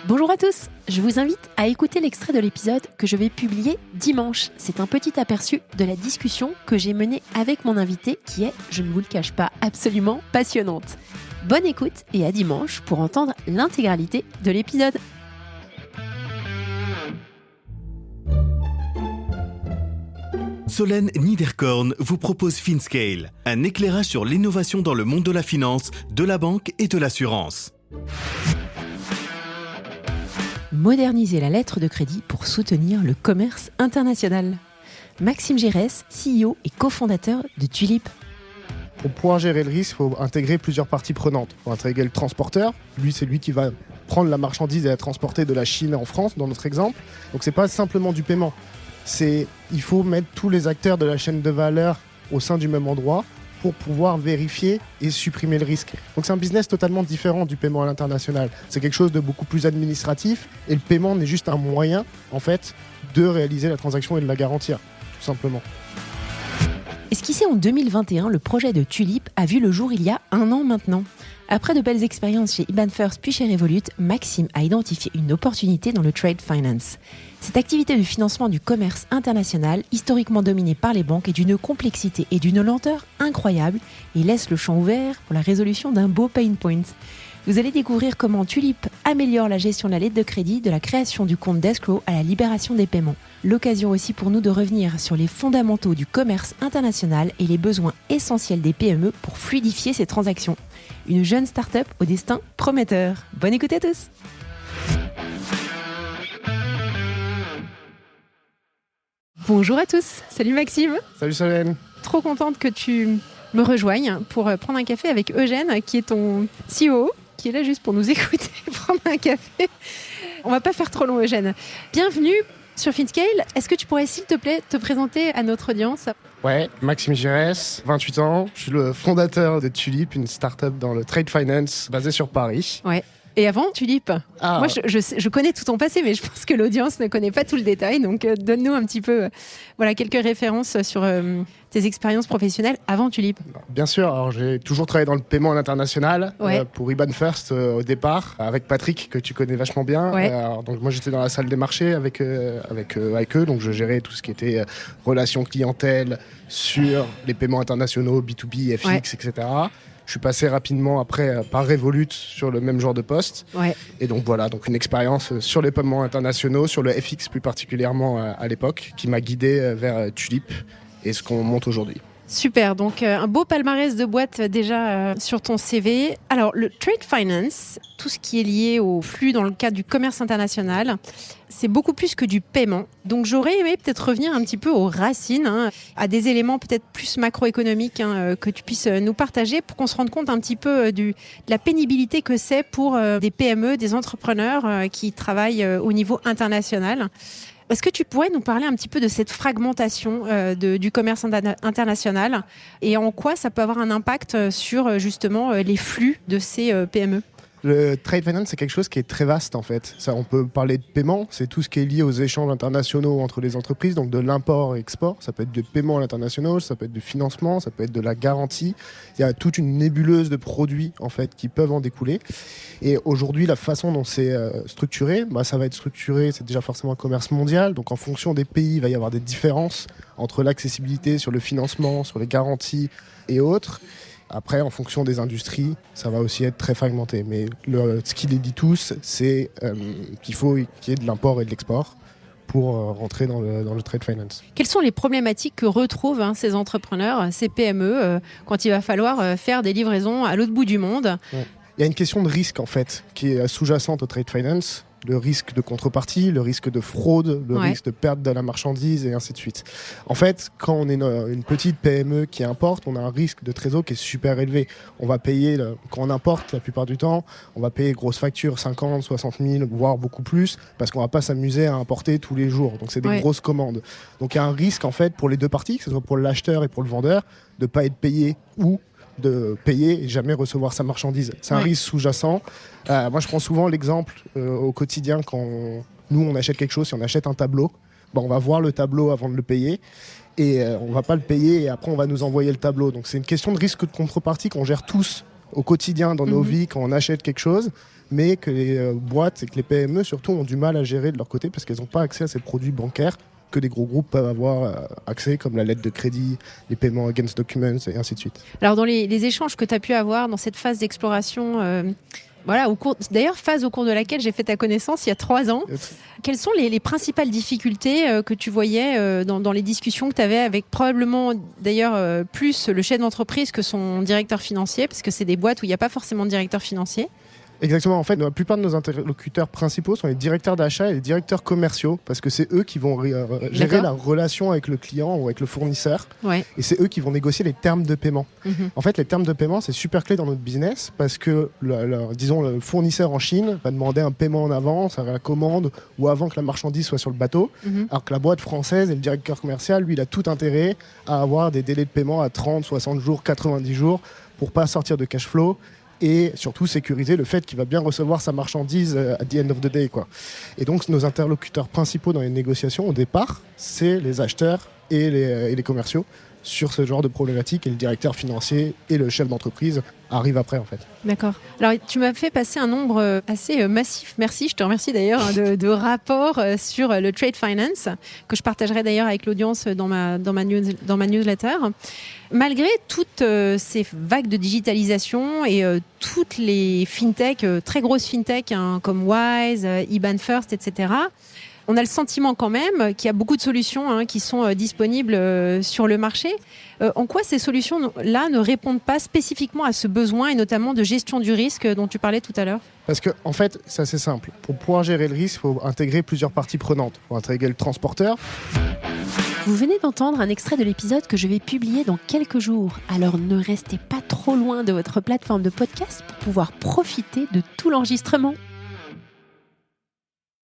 Bonjour à tous, je vous invite à écouter l'extrait de l'épisode que je vais publier dimanche. C'est un petit aperçu de la discussion que j'ai menée avec mon invité qui est, je ne vous le cache pas, absolument passionnante. Bonne écoute et à dimanche pour entendre l'intégralité de l'épisode. Solène Niederkorn vous propose FinScale, un éclairage sur l'innovation dans le monde de la finance, de la banque et de l'assurance. Moderniser la lettre de crédit pour soutenir le commerce international. Maxime Giresse, CEO et cofondateur de Tulip. Pour pouvoir gérer le risque, il faut intégrer plusieurs parties prenantes. Il faut intégrer le transporteur. Lui, c'est lui qui va prendre la marchandise et la transporter de la Chine en France, dans notre exemple. Donc, c'est pas simplement du paiement. Il faut mettre tous les acteurs de la chaîne de valeur au sein du même endroit pour pouvoir vérifier et supprimer le risque. Donc c'est un business totalement différent du paiement à l'international. C'est quelque chose de beaucoup plus administratif et le paiement n'est juste un moyen, en fait, de réaliser la transaction et de la garantir, tout simplement. Esquissé en 2021, le projet de Tulip a vu le jour il y a 1 an maintenant. Après de belles expériences chez IBAN First puis chez Revolut, Maxime a identifié une opportunité dans le trade finance. Cette activité de financement du commerce international, historiquement dominée par les banques, est d'une complexité et d'une lenteur incroyable et laisse le champ ouvert pour la résolution d'un beau pain point. Vous allez découvrir comment Tulip améliore la gestion de la lettre de crédit, de la création du compte d'escrow à la libération des paiements. L'occasion aussi pour nous de revenir sur les fondamentaux du commerce international et les besoins essentiels des PME pour fluidifier ces transactions. Une jeune start-up au destin prometteur. Bonne écoute à tous. Bonjour à tous, salut Maxime. Salut Solène. Trop contente que tu me rejoignes pour prendre un café avec Eugène, qui est ton CEO, qui est là juste pour nous écouter prendre un café. On va pas faire trop long, Eugène. Bienvenue sur FinScale. Est-ce que tu pourrais, s'il te plaît, te présenter à notre audience ? Ouais, Maxime Giresse, 28 ans. Je suis le fondateur de Tulip, une start-up dans le trade finance basée sur Paris. Ouais. Et avant, Tulip, moi je connais tout ton passé, mais je pense que l'audience ne connaît pas tout le détail. Donc donne-nous un petit peu quelques références sur tes expériences professionnelles avant Tulip. Bien sûr, alors j'ai toujours travaillé dans le paiement à l'international, ouais. Pour IBAN First au départ, avec Patrick, que tu connais vachement bien. Ouais. Donc moi j'étais dans la salle des marchés avec eux, donc je gérais tout ce qui était relations clientèle sur les paiements internationaux, B2B, FX, ouais. Etc. Je suis passé rapidement après par Revolut sur le même genre de poste. Ouais. Et donc voilà, donc une expérience sur les paiements internationaux, sur le FX plus particulièrement à l'époque, qui m'a guidé vers Tulip et ce qu'on monte aujourd'hui. Super, donc un beau palmarès de boîtes déjà sur ton CV. Alors le trade finance, tout ce qui est lié au flux dans le cadre du commerce international, c'est beaucoup plus que du paiement. Donc j'aurais aimé peut-être revenir un petit peu aux racines, à des éléments peut-être plus macroéconomiques que tu puisses nous partager pour qu'on se rende compte un petit peu de la pénibilité que c'est pour des PME, des entrepreneurs qui travaillent au niveau international. Est-ce que tu pourrais nous parler un petit peu de cette fragmentation du commerce international et en quoi ça peut avoir un impact sur justement les flux de ces PME ? Le trade finance, c'est quelque chose qui est très vaste en fait. Ça, on peut parler de paiement, c'est tout ce qui est lié aux échanges internationaux entre les entreprises, donc de l'import et export. Ça peut être du paiement à l'international, ça peut être du financement, ça peut être de la garantie. Il y a toute une nébuleuse de produits en fait qui peuvent en découler. Et aujourd'hui, la façon dont c'est structuré, ça va être structuré, c'est déjà forcément un commerce mondial. Donc en fonction des pays, il va y avoir des différences entre l'accessibilité sur le financement, sur les garanties et autres. Après, en fonction des industries, ça va aussi être très fragmenté. Mais ce qui les dit tous, c'est qu'il faut qu'il y ait de l'import et de l'export pour rentrer dans le trade finance. Quelles sont les problématiques que retrouvent ces entrepreneurs, ces PME, quand il va falloir faire des livraisons à l'autre bout du monde ? Ouais. Il y a une question de risque, en fait, qui est sous-jacente au trade finance. Le risque de contrepartie, le risque de fraude, le risque de perte de la marchandise et ainsi de suite. En fait, quand on est une petite PME qui importe, on a un risque de trésor qui est super élevé. On va payer, quand on importe la plupart du temps, on va payer grosse facture, 50, 60 000, voire beaucoup plus, parce qu'on va pas s'amuser à importer tous les jours. Donc c'est des grosses commandes. Donc il y a un risque en fait pour les deux parties, que ce soit pour l'acheteur et pour le vendeur, de pas être payé ou de payer et jamais recevoir sa marchandise. C'est un risque sous-jacent. Moi, je prends souvent l'exemple au quotidien quand nous, on achète quelque chose, si on achète un tableau, on va voir le tableau avant de le payer et on va pas le payer et après, on va nous envoyer le tableau. Donc, c'est une question de risque de contrepartie qu'on gère tous au quotidien dans nos vies quand on achète quelque chose, mais que les boîtes et que les PME surtout ont du mal à gérer de leur côté parce qu'elles n'ont pas accès à ces produits bancaires que des gros groupes peuvent avoir accès, comme la lettre de crédit, les paiements against documents et ainsi de suite. Alors dans les échanges que tu as pu avoir dans cette phase d'exploration, phase au cours de laquelle j'ai fait ta connaissance il y a 3 ans, quelles sont les principales difficultés que tu voyais dans les discussions que tu avais avec probablement d'ailleurs plus le chef d'entreprise que son directeur financier, parce que c'est des boîtes où il n'y a pas forcément de directeur financier? Exactement. En fait, la plupart de nos interlocuteurs principaux sont les directeurs d'achat et les directeurs commerciaux parce que c'est eux qui vont gérer la relation avec le client ou avec le fournisseur. Ouais. Et c'est eux qui vont négocier les termes de paiement. En fait, les termes de paiement, c'est super clé dans notre business parce que, le fournisseur en Chine va demander un paiement en avance à la commande ou avant que la marchandise soit sur le bateau. Alors que la boîte française et le directeur commercial, lui, il a tout intérêt à avoir des délais de paiement à 30, 60 jours, 90 jours pour pas sortir de cash flow. Et surtout sécuriser le fait qu'il va bien recevoir sa marchandise at the end of the day, quoi. Et donc nos interlocuteurs principaux dans les négociations au départ, c'est les acheteurs et les commerciaux sur ce genre de problématique, et le directeur financier et le chef d'entreprise arrivent après en fait. D'accord. Alors tu m'as fait passer un nombre assez massif, merci, je te remercie d'ailleurs, de rapports sur le trade finance, que je partagerai d'ailleurs avec l'audience dans ma newsletter. Malgré toutes ces vagues de digitalisation et toutes les fintech, très grosses fintech comme Wise, IBAN First, etc., on a le sentiment quand même qu'il y a beaucoup de solutions qui sont disponibles sur le marché. En quoi ces solutions-là ne répondent pas spécifiquement à ce besoin et notamment de gestion du risque dont tu parlais tout à l'heure? Parce que en fait, c'est assez simple. Pour pouvoir gérer le risque, il faut intégrer plusieurs parties prenantes. Il faut intégrer le transporteur. Vous venez d'entendre un extrait de l'épisode que je vais publier dans quelques jours. Alors ne restez pas trop loin de votre plateforme de podcast pour pouvoir profiter de tout l'enregistrement.